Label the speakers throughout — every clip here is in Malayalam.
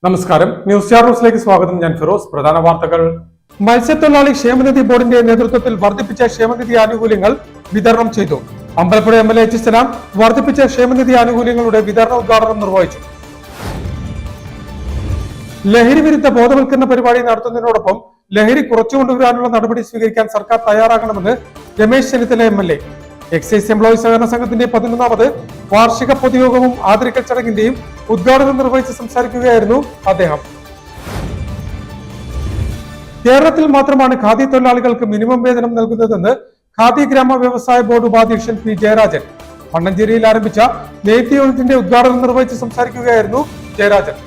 Speaker 1: നമസ്കാരം. ന്യൂസ് സ്റ്റാർ ന്യൂസിലേക്ക് സ്വാഗതം. ഞാൻ ഫിറോസ്. പ്രധാന വാർത്തകൾ. മത്സ്യത്തൊഴിലാളി ക്ഷേമനിധി ബോർഡിന്റെ നേതൃത്വത്തിൽ വർദ്ധിപ്പിച്ച ക്ഷേമനിധി ആനുകൂല്യങ്ങൾ വിതരണം ചെയ്തു. Ambalappuzha MLA H. സലാം വർദ്ധിപ്പിച്ച ക്ഷേമനിധി ആനുകൂല്യങ്ങളുടെ വിതരണ ഉദ്ഘാടനം നിർവഹിച്ചു. ലഹരി വിരുദ്ധ ബോധവൽക്കരണ പരിപാടി നടത്തുന്നതിനോടൊപ്പം ലഹരി കുറച്ചുകൊണ്ടുവരാനുള്ള നടപടി സ്വീകരിക്കാൻ സർക്കാർ തയ്യാറാകണമെന്ന് Ramesh Chennithala MLA. Excise employees സഹകരണ സംഘത്തിന്റെ 11ാമത് വാർഷിക പൊതുയോഗവും ആദരിക്കൽ ചടങ്ങിന്റെയും ഉദ്ഘാടനം നിർവഹിച്ച് സംസാരിക്കുകയായിരുന്നു അദ്ദേഹം. കേരളത്തിൽ മാത്രമാണ് ഖാദി തൊഴിലാളികൾക്ക് മിനിമം വേതനം നൽകുന്നതെന്ന് ഖാദി ഗ്രാമ വ്യവസായ ബോർഡ് ഉപാധ്യക്ഷൻ P. ജയരാജൻ മണ്ണഞ്ചേരിയിൽ ആരംഭിച്ച നെയ്ത്ത് യൂണിറ്റിന്റെ ഉദ്ഘാടനം നിർവഹിച്ച് സംസാരിക്കുകയായിരുന്നു ജയരാജൻ.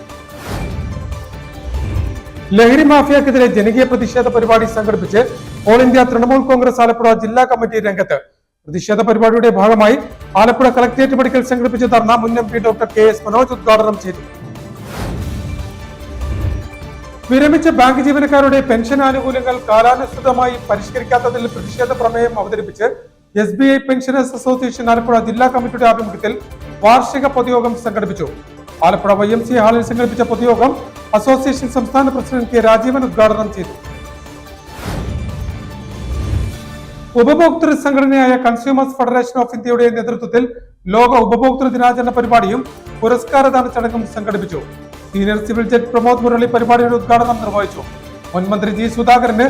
Speaker 1: ലഹരി മാഫിയക്കെതിരെ ജനകീയ പ്രതിഷേധ പരിപാടി സംഘടിപ്പിച്ച് ഓൾ ഇന്ത്യ തൃണമൂൽ കോൺഗ്രസ് ആലപ്പുഴ ജില്ലാ കമ്മിറ്റി രംഗത്ത്. പ്രതിഷേധ പരിപാടിയുടെ ഭാഗമായി ആലപ്പുഴ കളക്ടറേറ്റ് മെഡിക്കൽ സംഘടിപ്പിച്ച ധർണ മുൻ MP ഡോക്ടർ KS മനോജ് ഉദ്ഘാടനം ചെയ്തു. വിരമിച്ച ബാങ്ക് ജീവനക്കാരുടെ പെൻഷൻ ആനുകൂല്യങ്ങൾ കാലാനുസൃതമായി പരിഷ്കരിക്കാത്തതിൽ പ്രതിഷേധ പ്രമേയം അവതരിപ്പിച്ച് SBI പെൻഷനേഴ്സ് അസോസിയേഷൻ ആലപ്പുഴ ജില്ലാ കമ്മിറ്റിയുടെ ആഭിമുഖ്യത്തിൽ വാർഷിക പൊതുയോഗം സംഘടിപ്പിച്ചു. ആലപ്പുഴ YMCA ഹാളിൽ സംഘടിപ്പിച്ച പൊതുയോഗം അസോസിയേഷൻ സംസ്ഥാന പ്രസിഡന്റ് K. രാജീവൻ ഉദ്ഘാടനം ചെയ്തു. ഉപഭോക്തൃ സംഘടനയായ കൺസ്യൂമേഴ്സ് ഫെഡറേഷൻ ഓഫ് ഇന്ത്യയുടെ നേതൃത്വത്തിൽ ലോക ഉപഭോക്തൃ ദിനാചരണ പരിപാടിയും പുരസ്കാരദാന ചടങ്ങും സംഘടിപ്പിച്ചു. Senior civil judge Pramod Murali പരിപാടിയുടെ ഉദ്ഘാടനം നിർവഹിച്ചു. മുൻ മന്ത്രി G. സുധാകരന്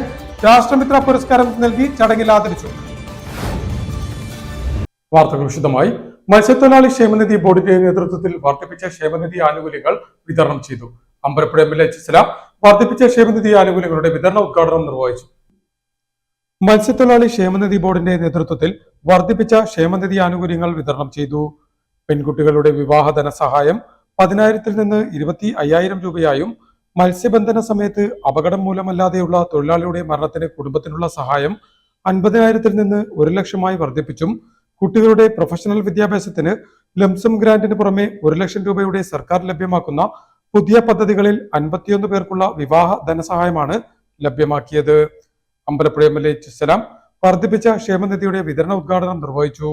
Speaker 1: രാഷ്ട്രമിത്ര പുരസ്കാരം നൽകി ചടങ്ങിൽ ആദരിച്ചു. വാർത്തകൾ വിശദമായി. മത്സ്യത്തൊഴിലാളി ക്ഷേമനിധി ബോർഡിന്റെ നേതൃത്വത്തിൽ വർദ്ധിപ്പിച്ച ക്ഷേമനിധി ആനുകൂല്യങ്ങൾ വിതരണം ചെയ്തു. Ambalappuzha MLA H. സലാം വർദ്ധിപ്പിച്ച ക്ഷേമനിധി ആനുകൂല്യങ്ങളുടെ വിതരണ ഉദ്ഘാടനം നിർവഹിച്ചു. മത്സ്യത്തൊഴിലാളി ക്ഷേമനിധി ബോർഡിന്റെ നേതൃത്വത്തിൽ വർദ്ധിപ്പിച്ച ക്ഷേമനിധി ആനുകൂല്യങ്ങൾ വിതരണം ചെയ്തു. പെൺകുട്ടികളുടെ വിവാഹ ധനസഹായം 10,000-ൽ നിന്ന് 25,000 രൂപയായും മത്സ്യബന്ധന സമയത്ത് അപകടം മൂലമല്ലാതെയുള്ള തൊഴിലാളിയുടെ മരണത്തിന് കുടുംബത്തിനുള്ള സഹായം 50,000-ൽ നിന്ന് 1,00,000 വർദ്ധിപ്പിച്ചും കുട്ടികളുടെ പ്രൊഫഷണൽ വിദ്യാഭ്യാസത്തിന് ലംസം ഗ്രാന്റിന് പുറമെ 1,00,000 രൂപയുടെ സർക്കാർ ലഭ്യമാക്കുന്ന പുതിയ പദ്ധതികളിൽ 51 പേർക്കുള്ള വിവാഹ ധനസഹായമാണ് ലഭ്യമാക്കിയത്. Ambalappuzha MLA H. സലാം വർദ്ധിപ്പിച്ച ക്ഷേമനിധിയുടെ വിതരണ ഉദ്ഘാടനം നിർവഹിച്ചു.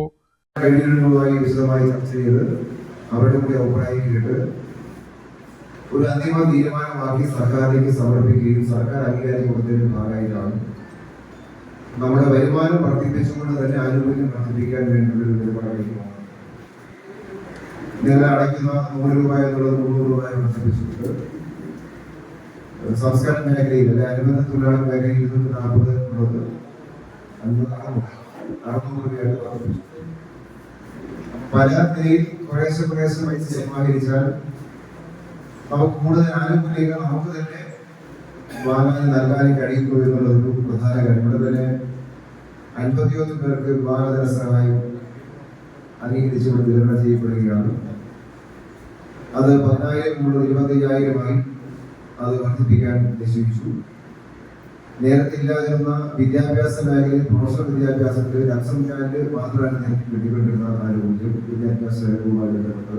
Speaker 2: അവരുടെ കൂടെ അഭിപ്രായം കേട്ട് ഒരു അന്തിമ തീരുമാനമാക്കി സർക്കാരിലേക്ക് സമർപ്പിക്കുകയും സർക്കാർ അംഗീകാരം കൊടുത്തതിന്റെ ഭാഗമായിട്ടാണ് നമ്മുടെ വരുമാനം വർദ്ധിപ്പിച്ചുകൊണ്ട് തന്നെ ആനുകൂല്യം വർദ്ധിപ്പിക്കാൻ വേണ്ടിയുള്ള ഒരു നിലപാടിലേക്ക് പോകുന്നത്. നിങ്ങൾ അടയ്ക്കുന്ന 100 രൂപ എന്നുള്ളത് 300 രൂപ വർദ്ധിപ്പിച്ചിട്ടുണ്ട്. സംസ്കാര മേഖലയിൽ അല്ലെ അനുബന്ധ തൊഴിലാളി മേഖലയിൽ 240 എന്നുള്ളത് 600 രൂപയായിട്ട് വർദ്ധിപ്പിച്ചു. പല നിലയിൽ കുറേശ്ശെ പൈസ സമാഹരിച്ചാൽ നമുക്ക് കൂടുതൽ ആനുകൂല്യങ്ങൾ നമുക്ക് തന്നെ വാങ്ങാൻ നൽകാനും കഴിയുന്നു എന്നുള്ളതൊരു പ്രധാന കാര്യം. ഇവിടെ തന്നെ 51 പേർക്ക് വിവാഹധന സഹായം അംഗീകരിച്ചുകൊണ്ട് വിതരണം ചെയ്യപ്പെടുകയാണ്. അത് 10,000 മുതൽ 25,000-ആയി അത് വർദ്ധിപ്പിക്കാൻ നിശ്ചയിച്ചു. നേരത്തെ ഇല്ലാതിരുന്ന വിദ്യാഭ്യാസ മേഖലയിൽ പ്രൊഫഷണൽ വിദ്യാഭ്യാസത്തിൽ ലംസം ഗ്രാന്റ് മാത്രമാണ് കിട്ടിക്കൊണ്ടിരുന്ന ആനുകൂല്യം വിദ്യാഭ്യാസ രംഗവുമായി ബന്ധപ്പെട്ട്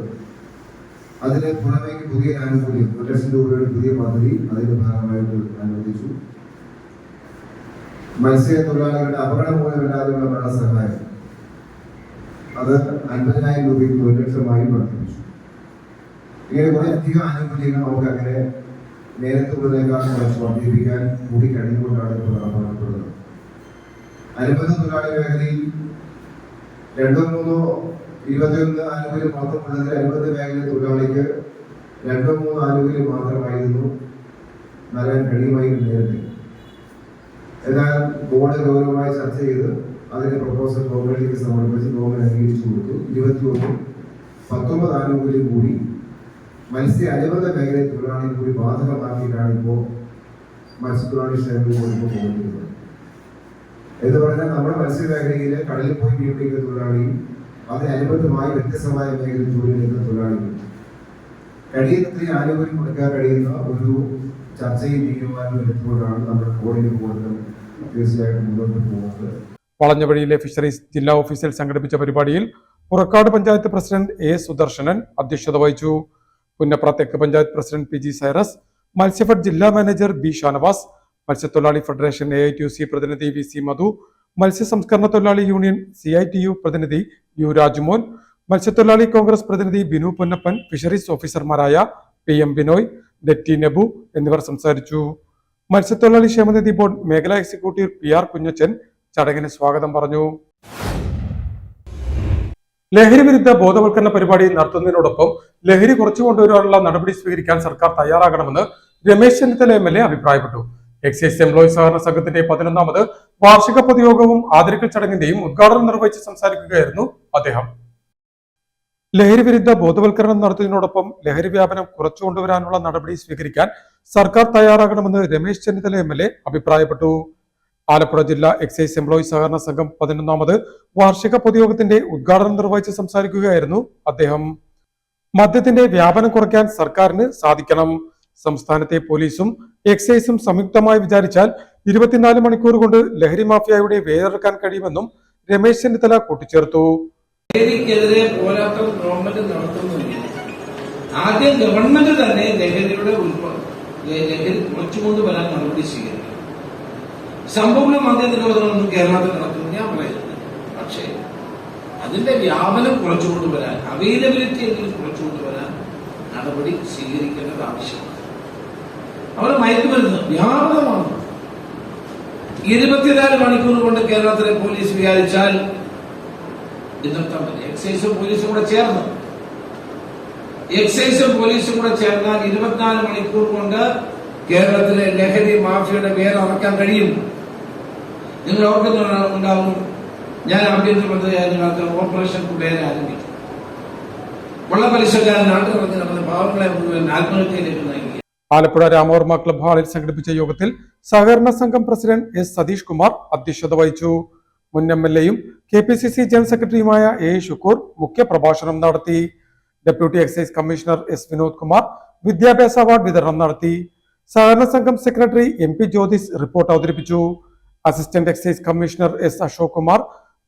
Speaker 2: അതിന് പുറമേക്ക് പുതിയ ആനുകൂല്യം 1,00,000 രൂപയുടെ പുതിയ പദ്ധതി അതിന്റെ ഭാഗമായിട്ട് അനുവദിച്ചു. മത്സ്യത്തൊഴിലാളികളുടെ അപകടം മൂലമില്ലാതെയുള്ള മരണസഹായം അത് 50,000 രൂപയ്ക്ക് 1,00,000-ആയി വർദ്ധിപ്പിച്ചു. ഇങ്ങനെ കുറെ അധികം ആനുകൂല്യങ്ങൾ നമുക്ക് അങ്ങനെ നേരത്തെ ഉള്ളതിനേക്കാൾ കുറച്ച് വർദ്ധിപ്പിക്കാൻ കൂടി കഴിഞ്ഞുകൊണ്ടാണ് ഇപ്പോൾ നടപ്പാക്കപ്പെടുന്നത്. അനുബന്ധ തൊഴിലാളി മേഖലയിൽ 2-3 21 ആനുകൂല്യം മാത്രമുള്ളതിൽ അനുബന്ധ മേഖല തൊഴിലാളിക്ക് 2-3 ആനുകൂല്യം മാത്രമായിരുന്നു നൽകാൻ കഴിയുമായിരുന്നു നേരത്തെ. എന്നാൽ ബോർഡ് ഗൗരവമായി ചർച്ച ചെയ്ത് അതിന്റെ പ്രപ്പോസൽ ഗവൺമെന്റിലേക്ക് സമർപ്പിച്ച് ഗവൺമെന്റ് അംഗീകരിച്ചു കൊടുത്തു. 19 ആനുകൂല്യം കൂടി മത്സ്യ അനുബന്ധ മേഖലയിൽ തൊഴിലാളി കൂടി ബാധകമാക്കിയിട്ടാണ് ഇപ്പോൾ മത്സ്യത്തൊഴിലാളി ക്ഷേമനിധി ബോർഡ് പോകുന്നത്. എന്ന് പറഞ്ഞാൽ നമ്മുടെ മത്സ്യമേഖലയിലെ കടലിൽ പോയി മീൻ പിടിക്കുന്ന തൊഴിലാളിയും അതിനനുബന്ധമായി വ്യത്യസ്തമായ മേഖലയിൽ ജോലി ചെയ്യുന്ന തൊഴിലാളികളും കഴിയുന്നത്ര ആനുകൂല്യം കൊടുക്കാൻ കഴിയുന്ന ഒരു ചർച്ചയും തീരുമാനവും എടുത്തുകൊണ്ടാണ് നമ്മുടെ ബോർഡിന് കൂടുതൽ തീർച്ചയായിട്ടും മുന്നോട്ട് പോകുന്നത്.
Speaker 1: വളഞ്ഞവഴിയിലെ ഫിഷറീസ് ജില്ലാ ഓഫീസിൽ സംഘടിപ്പിച്ച പരിപാടിയിൽ പുറക്കാട് പഞ്ചായത്ത് പ്രസിഡന്റ് A. സുദർശനൻ അധ്യക്ഷത വഹിച്ചു. പുന്നപ്ര തെക്ക് panchayat president PG Cyrus, Matsyafed ജില്ലാ മാനേജർ B. ഷാനവാസ്, മത്സ്യത്തൊഴിലാളി ഫെഡറേഷൻ AITUC പ്രതിനിധി VC മധു, മത്സ്യ സംസ്കരണ തൊഴിലാളി യൂണിയൻ CITU പ്രതിനിധി U. രാജുമോൻ, മത്സ്യത്തൊഴിലാളി കോൺഗ്രസ് പ്രതിനിധി ബിനു പൊന്നപ്പൻ, ഫിഷറീസ് ഓഫീസർമാരായ PM ബിനോയ്, ഡെറ്റി നെബു എന്നിവർ സംസാരിച്ചു. മത്സ്യത്തൊഴിലാളി ക്ഷേമനിധി ബോർഡ് മേഖലാ എക്സിക്യൂട്ടീവ് PR കുഞ്ഞച്ചൻ ചടങ്ങിന് സ്വാഗതം പറഞ്ഞു. ലഹരി വിരുദ്ധ ബോധവൽക്കരണ പരിപാടി നടത്തുന്നതിനോടൊപ്പം ലഹരി കുറച്ചു കൊണ്ടുവരാനുള്ള നടപടി സ്വീകരിക്കാൻ സർക്കാർ തയ്യാറാകണമെന്ന് രമേശ് ചെന്നിത്തല MLA അഭിപ്രായപ്പെട്ടു. എക്സൈസ് എംപ്ലോയീസ് സഹകരണ സംഘത്തിന്റെ 11ാമത് വാർഷിക പൊതുയോഗവും ആദരിക്കൽ ചടങ്ങിന്റെയും ഉദ്ഘാടനം നിർവഹിച്ച് സംസാരിക്കുകയായിരുന്നു അദ്ദേഹം. ലഹരി വിരുദ്ധ ബോധവൽക്കരണം നടത്തുന്നതിനോടൊപ്പം ലഹരി വ്യാപനം കുറച്ചുകൊണ്ടുവരാനുള്ള നടപടി സ്വീകരിക്കാൻ സർക്കാർ തയ്യാറാകണമെന്ന് രമേശ് ചെന്നിത്തല MLA അഭിപ്രായപ്പെട്ടു. ആലപ്പുഴ ജില്ലാ എക്സൈസ് എംപ്ലോയീസ് സഹകരണ സംഘം 11ാമത് വാർഷിക പൊതുയോഗത്തിന്റെ ഉദ്ഘാടനം നിർവഹിച്ച് സംസാരിക്കുകയായിരുന്നു അദ്ദേഹം. മദ്യത്തിന്റെ വ്യാപനം കുറയ്ക്കാൻ സർക്കാരിന് സാധിക്കണം. സംസ്ഥാനത്തെ പോലീസും എക്സൈസും സംയുക്തമായി വിചാരിച്ചാൽ 24 മണിക്കൂർ കൊണ്ട് ലഹരി മാഫിയയുടെ വേരറക്കാൻ കഴിയുമെന്നും രമേശ് ചെന്നിത്തല കൂട്ടിച്ചേർത്തു.
Speaker 3: ലഹരിക്കെതിരെ പോരാട്ടം ഗവൺമെന്റ് നടത്തുന്നില്ല. ആദ്യം ഗവൺമെന്റ് തന്നെ ലഹരി കുറച്ചുകൊണ്ടുവരാൻ നടപടി സ്വീകരിക്കും. സമ്പൂർണ്ണ മദ്യ നിരോധനമൊന്നും കേരളത്തിൽ നടത്തുന്നു ഞാൻ പറയുന്നത്. പക്ഷേ അതിന്റെ വ്യാപനം കുറച്ചുകൊണ്ടുവരാൻ, അവൈലബിലിറ്റി എങ്കിലും കുറച്ചുകൊണ്ടുവരാൻ നടപടി സ്വീകരിക്കേണ്ടത് ആവശ്യമാണ്. അവിടെ മയക്കുമരുന്ന് വ്യാപകമാണ്. 24 മണിക്കൂർ കൊണ്ട് കേരളത്തിലെ പോലീസ് വിചാരിച്ചാൽ നിർത്താൻ പറ്റും. എക്സൈസും പോലീസും കൂടെ ചേർന്നാൽ 24 മണിക്കൂർ കൊണ്ട് കേരളത്തിലെ ലഹരി മാഫിയയുടെ വേരറക്കാൻ കഴിയും. നിങ്ങൾ ഓർക്കുന്നുണ്ടാവും, ഞാൻ ആഭ്യന്തരമന്ത്രിയായ ഓപ്പറേഷൻ കുബേര ആരംഭിച്ചു. വെള്ളപ്പലിശക്കാരൻ നാട്ടിൽ നടന്ന പാവങ്ങളെ മുഴുവൻ ആത്മഹത്യയിലേക്ക് നയിക്കുക.
Speaker 1: ആലപ്പുഴ രാമവർമ്മ ക്ലബ് ഹാളിൽ സംഘടിപ്പിച്ച യോഗത്തിൽ സഹകരണ സംഘം പ്രസിഡന്റ് S. സതീഷ് കുമാർ അധ്യക്ഷത വഹിച്ചു. മുൻ MLAയും KPCC ജനറൽ സെക്രട്ടറിയുമായ A. ഷുക്കൂർ മുഖ്യപ്രഭാഷണം നടത്തി. Deputy excise commissioner S. Vinod Kumar വിദ്യാഭ്യാസ അവാർഡ് വിതരണം നടത്തി. സഹകരണ സംഘം സെക്രട്ടറി MP ജ്യോതിസ് റിപ്പോർട്ട് അവതരിപ്പിച്ചു. Assistant excise commissioner S. Ashok Kumar,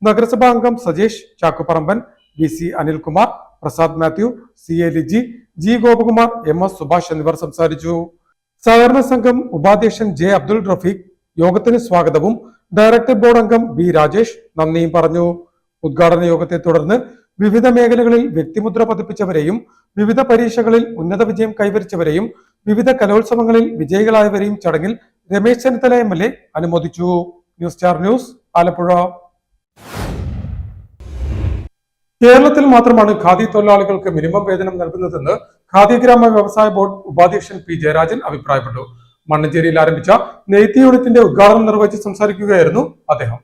Speaker 1: നഗരസഭാ അംഗം Sajesh ചാക്കുപറമ്പൻ, VC Anilkumar, Prasad Mathew, CA Liji, G. Gopakumar, MS Subhash എന്നിവർ സംസാരിച്ചു. സഹകരണ സംഘം ഉപാധ്യക്ഷൻ J. അബ്ദുൾ റഫീഖ് യോഗത്തിന് സ്വാഗതവും ഡയറക്ടർ ബോർഡ് അംഗം B. രാജേഷ് നന്ദിയും പറഞ്ഞു. ഉദ്ഘാടന യോഗത്തെ തുടർന്ന് വിവിധ മേഖലകളിൽ വ്യക്തിമുദ്ര പതിപ്പിച്ചവരെയും വിവിധ പരീക്ഷകളിൽ ഉന്നത വിജയം കൈവരിച്ചവരെയും വിവിധ കലോത്സവങ്ങളിൽ വിജയികളായവരെയും ചടങ്ങിൽ രമേശ് ചെന്നിത്തല MLA അനുമോദിച്ചു. News star news Alappuzha. കേരളത്തിൽ മാത്രമാണ് ഖാദി തൊഴിലാളികൾക്ക് മിനിമം വേതനം നൽകുന്നതെന്ന് ഖാദി ഗ്രാമ വ്യവസായ ബോർഡ് ഉപാധ്യക്ഷൻ P. ജയരാജൻ അഭിപ്രായപ്പെട്ടു. മണ്ണഞ്ചേരിയിൽ ആരംഭിച്ച നെയ്ത്ത് യൂണിറ്റിന്റെ ഉദ്ഘാടനം നിർവഹിച്ച് സംസാരിക്കുകയായിരുന്നു അദ്ദേഹം.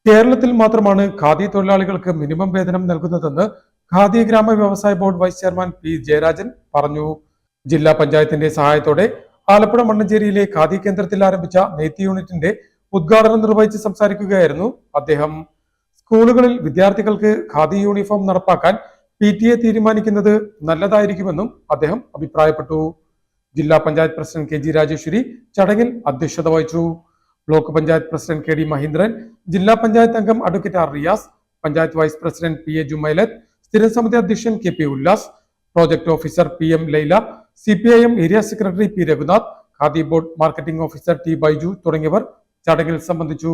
Speaker 1: കേരളത്തിൽ മാത്രമാണ് ഖാദി തൊഴിലാളികൾക്ക് മിനിമം വേതനം നൽകുന്നതെന്ന് ഖാദി ഗ്രാമ വ്യവസായ board vice chairman P. Jayarajan പറഞ്ഞു. ജില്ലാ പഞ്ചായത്തിന്റെ സഹായത്തോടെ ആലപ്പുഴ മണ്ണഞ്ചേരിയിലെ ഖാദി കേന്ദ്രത്തിൽ ആരംഭിച്ച നെയ്ത്ത് യൂണിറ്റിന്റെ ഉദ്ഘാടനം നിർവഹിച്ച് സംസാരിക്കുകയായിരുന്നു അദ്ദേഹം. സ്കൂളുകളിൽ വിദ്യാർത്ഥികൾക്ക് ഖാദി യൂണിഫോം നടപ്പാക്കാൻ PTA തീരുമാനിക്കുന്നത് നല്ലതായിരിക്കുമെന്നും അദ്ദേഹം അഭിപ്രായപ്പെട്ടു. ജില്ലാ പഞ്ചായത്ത് പ്രസിഡന്റ് KG രാജേശ്വരി ചടങ്ങിൽ അധ്യക്ഷത വഹിച്ചു. Block panchayat president KD Mahindran, ജില്ലാ പഞ്ചായത്ത് അംഗം advocate R. Riyas, panchayat vice president PA Jumailath, സ്ഥിരം സമിതി അധ്യക്ഷൻ KP Ullas, project officer PM Laila, CPIM area secretary P. Raghunath, Khadi board marketing officer T. Baiju തുടങ്ങിയവർ ചടങ്ങിൽ സംബന്ധിച്ചു.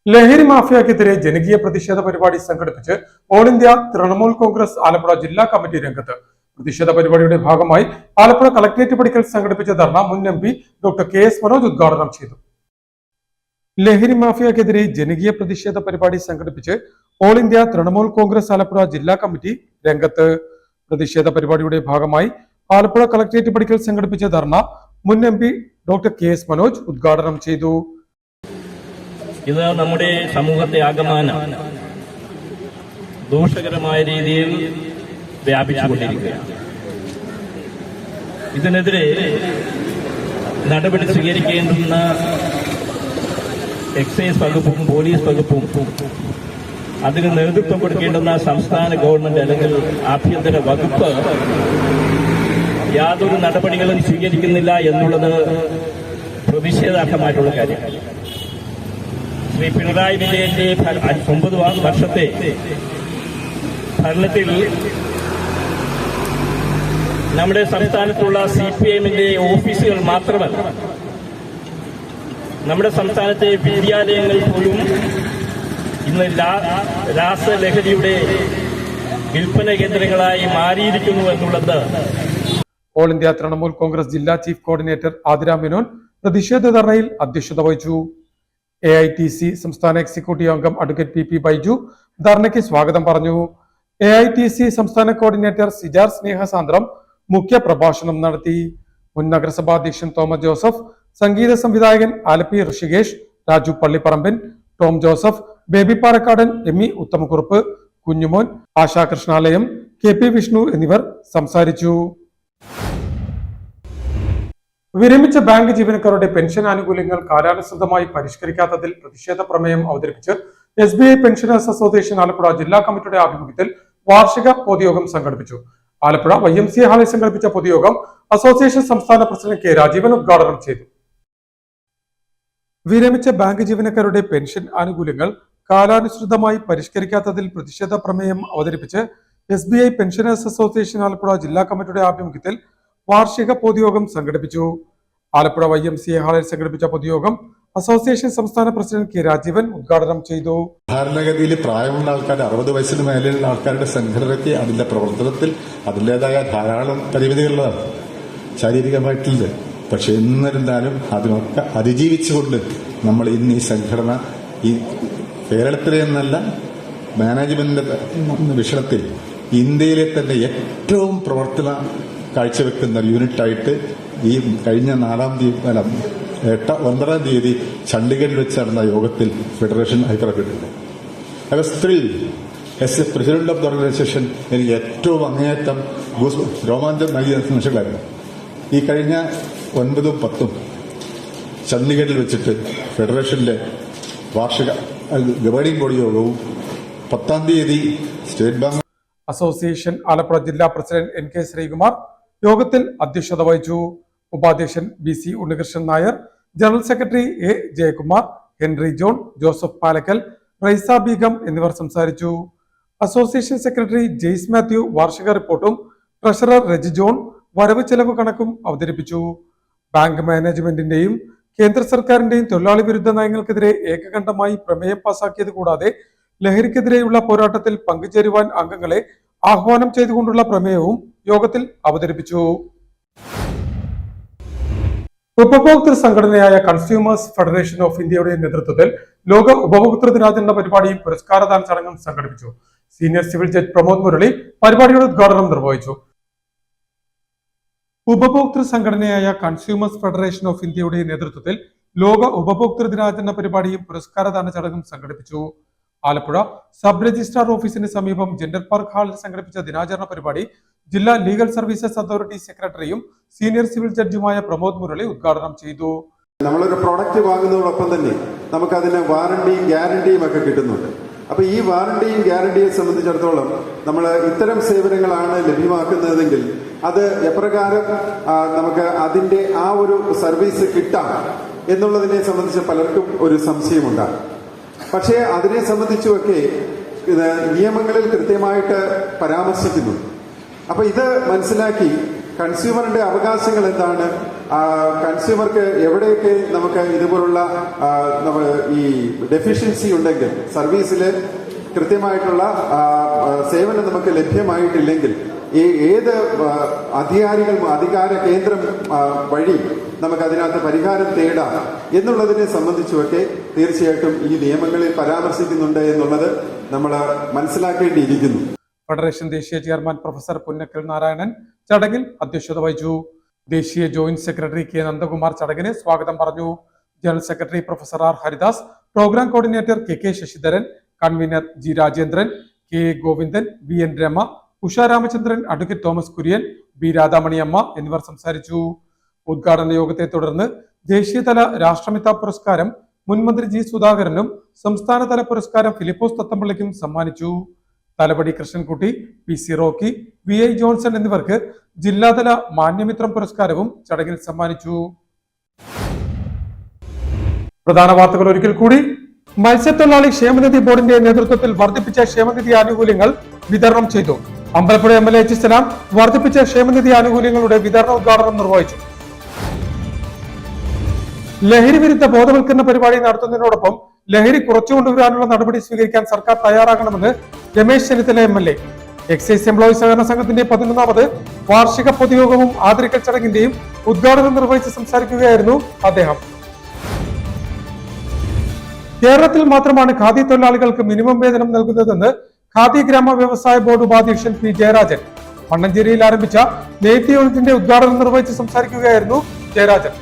Speaker 1: ലഹരി മാഫിയക്കെതിരെ ജനകീയ പ്രതിഷേധ പരിപാടി സംഘടിപ്പിച്ച് ഓൾ ഇന്ത്യ തൃണമൂൽ കോൺഗ്രസ് ആലപ്പുഴ ജില്ലാ കമ്മിറ്റി രംഗത്ത്. പ്രതിഷേധ പരിപാടിയുടെ ഭാഗമായി ആലപ്പുഴ കളക്ടറേറ്റ് പടിക്കൽ സംഘടിപ്പിച്ച ധർണ മുൻ MP ഡോക്ടർ KS മനോജ് ഉദ്ഘാടനം ചെയ്തു. ലഹരി മാഫിയക്കെതിരെ ജനകീയ പ്രതിഷേധ പരിപാടി സംഘടിപ്പിച്ച് ഓൾ ഇന്ത്യ തൃണമൂൽ കോൺഗ്രസ് ആലപ്പുഴ ജില്ലാ കമ്മിറ്റി രംഗത്ത്. പ്രതിഷേധ പരിപാടിയുടെ ഭാഗമായി ആലപ്പുഴ കളക്ടറേറ്റ് പടിക്കൽ സംഘടിപ്പിച്ച ധർണ മുൻ MP ഡോക്ടർ KS മനോജ് ഉദ്ഘാടനം ചെയ്തു.
Speaker 4: ഇത് നമ്മുടെ സമൂഹത്തെ ആകമാനം ദോഷകരമായ രീതിയിൽ വ്യാപിച്ചുകൊണ്ടിരിക്കുകയാണ്. ഇതിനെതിരെ നടപടി സ്വീകരിക്കേണ്ടുന്ന എക്സൈസ് വകുപ്പും പോലീസ് വകുപ്പും അതിന് നേതൃത്വം കൊടുക്കേണ്ടുന്ന സംസ്ഥാന ഗവൺമെന്റ് അല്ലെങ്കിൽ ആഭ്യന്തര വകുപ്പ് യാതൊരു നടപടികളും സ്വീകരിക്കുന്നില്ല എന്നുള്ളത് പ്രതിഷേധാർഹമായിട്ടുള്ള കാര്യമാണ്. ശ്രീ പിണറായി വിജയന്റെ 9 വർഷത്തെ ഭരണത്തിൽ നമ്മുടെ സംസ്ഥാനത്തുള്ള CPIMന്റെ ഓഫീസുകൾ മാത്രമല്ല, നമ്മുടെ സംസ്ഥാനത്തെ വിദ്യാലയങ്ങൾ പോലും ഇന്ന് രാസലഹരിയുടെ വിൽപ്പന കേന്ദ്രങ്ങളായി മാറിയിരിക്കുന്നു എന്നുള്ളത്
Speaker 1: ഓൾ ഇന്ത്യ തൃണമൂൽ കോൺഗ്രസ് ജില്ലാ ചീഫ് കോർഡിനേറ്റർ ആതിര മേനോൻ പ്രതിഷേധ ധർണയിൽ അധ്യക്ഷത വഹിച്ചു. AITC സംസ്ഥാന എക്സിക്യൂട്ടീവ് അംഗം അഡ്വക്കേറ്റ് PP ബൈജു ധർണയ്ക്ക് സ്വാഗതം പറഞ്ഞു. AITC സംസ്ഥാന കോർഡിനേറ്റർ സിജാർ സ്നേഹസാന്ദ്രം മുഖ്യ പ്രഭാഷണം നടത്തി. മുൻ നഗരസഭാ അധ്യക്ഷൻ തോമസ് ജോസഫ്, സംഗീത സംവിധായകൻ Alleppey Rishikesh, Raju Pallipparamban, Tom Joseph, baby Parakkadan, ME Uthamakkurup, Kunjumon, ASHA Krishnalayam, KP Vishnu എന്നിവർ സംസാരിച്ചു. വിരമിച്ച ബാങ്ക് ജീവനക്കാരുടെ പെൻഷൻ ആനുകൂല്യങ്ങൾ കാലാനുസൃതമായി പരിഷ്കരിക്കാത്തതിൽ പ്രതിഷേധ പ്രമേയം അവതരിപ്പിച്ച് SBI പെൻഷനേഴ്സ് അസോസിയേഷൻ ആലപ്പുഴ ജില്ലാ കമ്മിറ്റിയുടെ ആഭിമുഖ്യത്തിൽ വാർഷിക പൊതുയോഗം സംഘടിപ്പിച്ചു. ആലപ്പുഴ YMCA ഹാളിൽ സംഘടിപ്പിച്ച പൊതുയോഗം അസോസിയേഷൻ സംസ്ഥാന പ്രസിഡന്റ് K. രാജീവൻ ഉദ്ഘാടനം ചെയ്തു. വിരമിച്ച ബാങ്ക് ജീവനക്കാരുടെ പെൻഷൻ ആനുകൂല്യങ്ങൾ കാലാനുസൃതമായി പരിഷ്കരിക്കാത്തതിൽ പ്രതിഷേധ പ്രമേയം അവതരിപ്പിച്ച് SBI പെൻഷനേഴ്സ് അസോസിയേഷൻ ആലപ്പുഴ ജില്ലാ കമ്മിറ്റിയുടെ ആഭിമുഖ്യത്തിൽ വാർഷിക പൊതുയോഗം സംഘടിപ്പിച്ചു. ആലപ്പുഴ YMCA ഹാളിൽ സംഘടിപ്പിച്ച പൊതുയോഗം അസോസിയേഷൻ സംസ്ഥാന പ്രസിഡന്റ് K. രാജീവൻ ഉദ്ഘാടനം ചെയ്തു.
Speaker 5: സാധാരണഗതിയിൽ പ്രായമുള്ള ആൾക്കാർ 60 വയസ്സിന് മേലെയുള്ള ആൾക്കാരുടെ സംഘടനയ്ക്ക് അതിന്റെ പ്രവർത്തനത്തിൽ അതിൻ്റെതായ ധാരാളം പരിമിതികളുള്ളതാണ്, ശാരീരികമായിട്ടുള്ളത്. പക്ഷെ എന്നിരുന്നാലും അതിനൊക്കെ അതിജീവിച്ചുകൊണ്ട് നമ്മൾ ഇന്ന് ഈ സംഘടന ഈ കേരളത്തിലെ എന്നല്ല മാനേജ്മെന്റിന്റെ വിഷയത്തിൽ ഇന്ത്യയിലെ തന്നെ ഏറ്റവും പ്രവർത്തന കാഴ്ചവെക്കുന്ന യൂണിറ്റായിട്ട് ഈ കഴിഞ്ഞ 9-ാം തീയതി ചണ്ഡീഗഡിൽ വെച്ച് നടന്ന യോഗത്തിൽ ഫെഡറേഷൻ അഭിപ്രായപ്പെട്ടിട്ടുണ്ട്. I was thrilled as a president of the organisation. എനിക്ക് ഏറ്റവും അങ്ങേയറ്റം രോമാഞ്ചം നൽകിയ നിമിഷങ്ങളായിരുന്നു ഈ കഴിഞ്ഞ 9-ഉം 10-ഉം ചണ്ഡീഗഡിൽ വെച്ചിട്ട് ഫെഡറേഷനിലെ വാർഷിക ഗവേണിംഗ് ബോഡി യോഗവും 10-ാം തീയതി സ്റ്റേറ്റ് ബാങ്ക്
Speaker 1: അസോസിയേഷൻ ആലപ്പുഴ ജില്ലാ പ്രസിഡന്റ് NK ശ്രീകുമാർ യോഗത്തിൽ അധ്യക്ഷത വഹിച്ചു. ഉപാധ്യക്ഷൻ BC Unnikrishnan Nair, general secretary A. Jayakumar, Henry John, Joseph Palakkal, rhiza Begum എന്നിവർ സംസാരിച്ചു. അസോസിയേഷൻ സെക്രട്ടറി ജെയ്സ് മാത്യു വാർഷിക റിപ്പോർട്ടും ട്രഷറർ റെജി ജോൺ വരവ് ചെലവ് കണക്കും അവതരിപ്പിച്ചു. ബാങ്ക് മാനേജ്മെന്റിന്റെയും കേന്ദ്ര സർക്കാരിന്റെയും തൊഴിലാളി വിരുദ്ധ നയങ്ങൾക്കെതിരെ ഏകകണ്ഠമായി പ്രമേയം പാസാക്കിയത് കൂടാതെ ലഹരിക്കെതിരെയുള്ള പോരാട്ടത്തിൽ പങ്കുചേരുവാൻ അംഗങ്ങളെ ആഹ്വാനം ചെയ്തുകൊണ്ടുള്ള പ്രമേയവും യോഗത്തിൽ അവതരിപ്പിച്ചു. ഉപഭോക്തൃ സംഘടനയായ കൺസ്യൂമേഴ്സ് ഫെഡറേഷൻ ഓഫ് ഇന്ത്യയുടെ നേതൃത്വത്തിൽ ലോക ഉപഭോക്തൃ ദിനാചരണ പരിപാടിയും പുരസ്കാരദാന ചടങ്ങും സംഘടിപ്പിച്ചു. Senior civil judge Pramod Murali പരിപാടിയുടെ ഉദ്ഘാടനം നിർവഹിച്ചു. ഉപഭോക്തൃ സംഘടനയായ കൺസ്യൂമേഴ്സ് ഫെഡറേഷൻ ഓഫ് ഇന്ത്യയുടെ നേതൃത്വത്തിൽ ലോക ഉപഭോക്തൃ ദിനാചരണ പരിപാടിയും പുരസ്കാരദാന ചടങ്ങും സംഘടിപ്പിച്ചു. ആലപ്പുഴ സബ് രജിസ്ട്രാർ ഓഫീസിന് സമീപം ജെൻഡർ പാർക്ക് ഹാളിൽ സംഘടിപ്പിച്ച ദിനാചരണ പരിപാടി ജില്ലാ ലീഗൽ സർവീസസ് അതോറിറ്റി സെക്രട്ടറിയും സീനിയർ സിവിൽ ജഡ്ജുമായ പ്രമോദ് മുരളി ഉദ്ഘാടനം ചെയ്തു.
Speaker 6: നമ്മളൊരു പ്രൊഡക്റ്റ് വാങ്ങുന്നതോടൊപ്പം തന്നെ നമുക്കതിന് വാറണ്ടിയും ഗ്യാരണ്ടിയും ഒക്കെ കിട്ടുന്നുണ്ട്. അപ്പൊ ഈ വാറണ്ടിയും ഗ്യാരണ്ടിയെ സംബന്ധിച്ചിടത്തോളം നമ്മൾ ഇത്തരം സേവനങ്ങളാണ് ലഭ്യമാക്കുന്നതെങ്കിൽ അത് എപ്രകാരം നമുക്ക് അതിന്റെ ആ ഒരു സർവീസ് കിട്ടാം എന്നുള്ളതിനെ സംബന്ധിച്ച് പലർക്കും ഒരു സംശയമുണ്ടാകും. പക്ഷേ അതിനെ സംബന്ധിച്ചുമൊക്കെ നിയമങ്ങളിൽ കൃത്യമായിട്ട് പരാമർശിക്കുന്നു. അപ്പൊ ഇത് മനസ്സിലാക്കി കൺസ്യൂമറിന്റെ അവകാശങ്ങൾ എന്താണ്, കൺസ്യൂമർക്ക് എവിടെയൊക്കെ നമുക്ക് ഇതുപോലുള്ള ഈ ഡെഫിഷ്യൻസി ഉണ്ടെങ്കിൽ സർവീസിൽ കൃത്യമായിട്ടുള്ള സേവനം നമുക്ക് ലഭ്യമായിട്ടില്ലെങ്കിൽ ഏത് അധികാര കേന്ദ്രം വഴി നമുക്ക് അതിനകത്ത് പരിഹാരം തേടാം എന്നുള്ളതിനെ സംബന്ധിച്ചുമൊക്കെ തീർച്ചയായിട്ടും ഈ നിയമങ്ങളിൽ പരാമർശിക്കുന്നുണ്ട് എന്നുള്ളത് നമ്മൾ മനസ്സിലാക്കേണ്ടിയിരിക്കുന്നു.
Speaker 1: ഫെഡറേഷൻ ദേശീയ ചെയർമാൻ പ്രൊഫസർ പുന്നക്കൽ നാരായണൻ ചടങ്ങിൽ അധ്യക്ഷത വഹിച്ചു. ദേശീയ ജോയിന്റ് സെക്രട്ടറി K. നന്ദകുമാർ ചടങ്ങിന് സ്വാഗതം പറഞ്ഞു. General secretary professor R. Haridas, program coordinator KK Sasidharan, convener G. Rajendran, KA. Govindan, VN Rema, Usha Ramachandran, advocate Thomas Kurian, B. Radhamaniyamma എന്നിവർ സംസാരിച്ചു. ഉദ്ഘാടന യോഗത്തെ തുടർന്ന് ദേശീയതല രാഷ്ട്രമിത്ര പുരസ്കാരം മുൻമന്ത്രി G. സുധാകരനും സംസ്ഥാനതല പുരസ്കാരം ഫിലിപ്പോസ് തത്തമ്പള്ളിക്കും സമ്മാനിച്ചു. Thalapadi Krishnankutty, PC Rocky, VI Johnson എന്നിവർക്ക് ജില്ലാതല മാന്യമിത്രം പുരസ്കാരവും ചടങ്ങിൽ സമ്മാനിച്ചു. പ്രധാന വാർത്തകൾ ഒരിക്കൽ കൂടി. മത്സ്യത്തൊഴിലാളി ക്ഷേമനിധി ബോർഡിന്റെ നേതൃത്വത്തിൽ വർദ്ധിപ്പിച്ച ക്ഷേമനിധി ആനുകൂല്യങ്ങൾ വിതരണം ചെയ്തു. Ambalappuzha MLA H. സലാം വർദ്ധിപ്പിച്ച ക്ഷേമനിധി ആനുകൂല്യങ്ങളുടെ വിതരണ ഉദ്ഘാടനം നിർവഹിച്ചു. ലഹരി വിരുദ്ധ ബോധവൽക്കരണ പരിപാടി നടത്തുന്നതിനോടൊപ്പം ലഹരി കുറച്ചുകൊണ്ടുവരാനുള്ള നടപടി സ്വീകരിക്കാൻ സർക്കാർ തയ്യാറാകണമെന്ന് Ramesh Chennithala MLA. Excise employees സഹകരണ സംഘത്തിന്റെ 11ാമത് വാർഷിക പൊതുയോഗവും ആദരിക്കൽ ചടങ്ങിന്റെയും ഉദ്ഘാടനം നിർവഹിച്ച് സംസാരിക്കുകയായിരുന്നു അദ്ദേഹം. കേരളത്തിൽ മാത്രമാണ് ഖാദി തൊഴിലാളികൾക്ക് മിനിമം വേതനം നൽകുന്നതെന്ന് ഖാദി ഗ്രാമ വ്യവസായ ബോർഡ് ഉപാധ്യക്ഷൻ പി ജയരാജൻ മണ്ണഞ്ചേരിയിൽ ആരംഭിച്ച നെയ്ത്ത് യൂണിറ്റിന്റെ ഉദ്ഘാടനം നിർവഹിച്ച് സംസാരിക്കുകയായിരുന്നു ജയരാജൻ.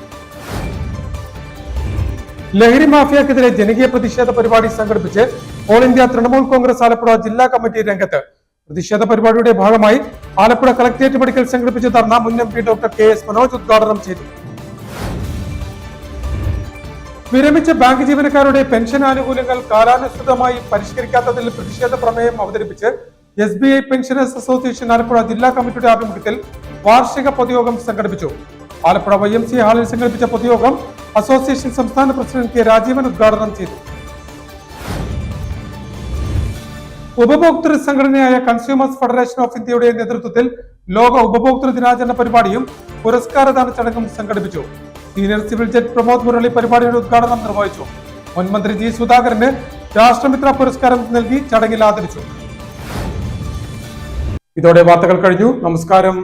Speaker 1: ലഹരി മാഫിയക്കെതിരെ ജനകീയ പ്രതിഷേധ പരിപാടി സംഘടിപ്പിച്ച് ഓൾ ഇന്ത്യ തൃണമൂൽ കോൺഗ്രസ് ആലപ്പുഴ ജില്ലാ കമ്മിറ്റി രംഗത്ത്. പ്രതിഷേധ പരിപാടിയുടെ ഭാഗമായി ആലപ്പുഴ കളക്ടറേറ്റ് മെഡിക്കൽ സംഘടിപ്പിച്ച ധർണ മുൻ M P doctor K S Manoj ഉദ്ഘാടനം ചെയ്തു. വിരമിച്ച ബാങ്ക് ജീവനക്കാരുടെ പെൻഷൻ ആനുകൂല്യങ്ങൾ കാലാനുസൃതമായി പരിഷ്കരിക്കാത്തതിൽ പ്രതിഷേധ പ്രമേയം അവതരിപ്പിച്ച് SBI പെൻഷനേഴ്സ് അസോസിയേഷൻ ആലപ്പുഴ ജില്ലാ കമ്മിറ്റിയുടെ ആഭിമുഖ്യത്തിൽ വാർഷിക പൊതുയോഗം സംഘടിപ്പിച്ചു. ആലപ്പുഴ YMCA ഹാളിൽ സംഘടിപ്പിച്ച പൊതുയോഗം അസോസിയേഷൻ സംസ്ഥാന പ്രസിഡന്റ് കെ രാജീവൻ ഉദ്ഘാടനം ചെയ്തു. ഉപഭോക്തൃ സംഘടനയായ കൺസ്യൂമേഴ്സ് ഫെഡറേഷൻ ഓഫ് ഇന്ത്യയുടെ നേതൃത്വത്തിൽ ലോക ഉപഭോക്തൃ ദിനാചരണ പരിപാടിയും പുരസ്കാരദാന ചടങ്ങും സംഘടിപ്പിച്ചു. Senior civil judge Pramod Murali പരിപാടിയുടെ ഉദ്ഘാടനം നിർവഹിച്ചു. മുൻ മന്ത്രി ജി സുധാകരന് രാഷ്ട്രമിത്ര പുരസ്കാരം നൽകി ചടങ്ങിൽ ആദരിച്ചു. ഇതോടെ വാർത്തകൾ കഴിഞ്ഞു. നമസ്കാരം.